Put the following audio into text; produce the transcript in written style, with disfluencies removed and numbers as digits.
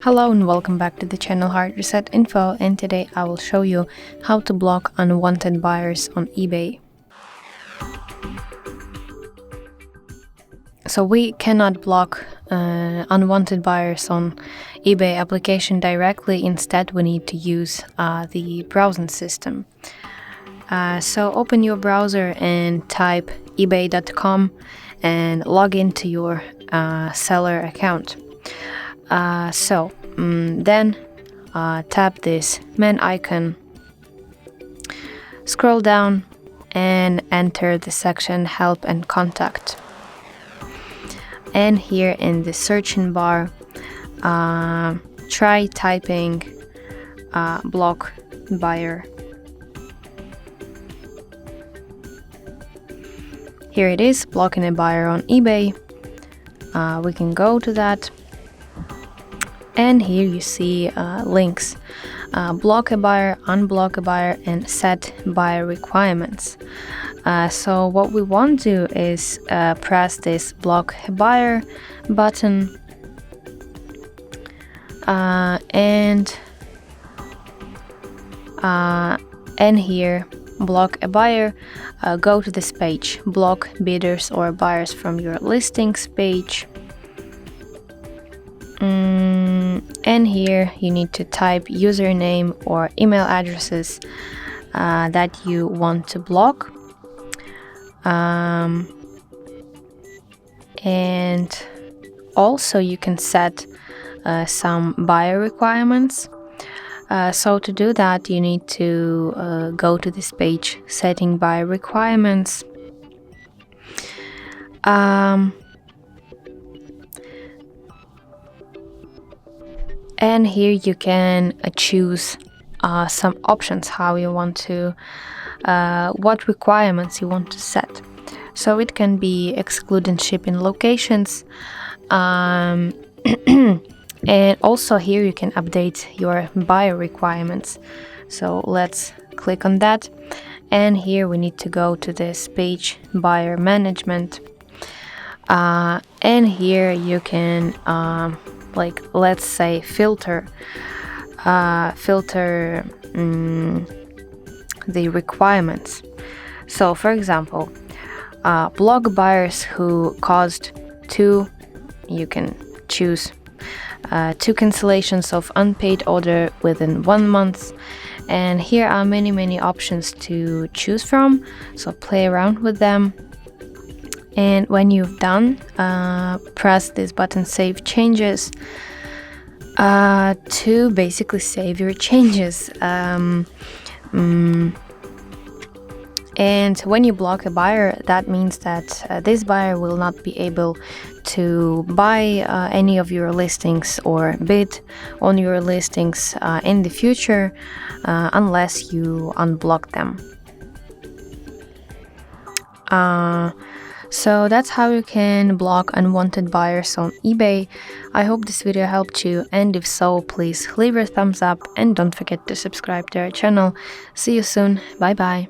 Hello and welcome back to the channel HardReset.Info, and today I will show you how to block unwanted buyers on eBay. So we cannot block unwanted buyers on eBay application directly. Instead, we need to use the browsing system. So open your browser and type ebay.com and log into your seller account. Then tap this man icon, scroll down and enter the section Help and Contact. And here in the searching bar, try typing block buyer. Here it is, blocking a buyer on eBay. We can go to that. And here you see links, block a buyer, unblock a buyer, and set buyer requirements. So what we want to do is press this block a buyer button, and here block a buyer, go to this page, block bidders or buyers from your listings page. And here you need to type username or email addresses that you want to block. And also you can set some buyer requirements. So to do that, you need to go to this page, setting buyer requirements. And here you can choose some options, how you want to, what requirements you want to set. So it can be excluding shipping locations, and also here you can update your buyer requirements. So let's click on that, and here we need to go to this page, buyer management, and here you can let's say filter the requirements. So for example, block buyers who caused you can choose 2 cancellations of unpaid order within 1 month, and here are many options to choose from, so play around with them. And when you've done, press this button, Save Changes, to basically save your changes. And when you block a buyer, that means that this buyer will not be able to buy any of your listings or bid on your listings in the future unless you unblock them. So that's how you can block unwanted buyers on eBay. I hope this video helped you, and if so, please leave a thumbs up and don't forget to subscribe to our channel. See you soon. Bye bye.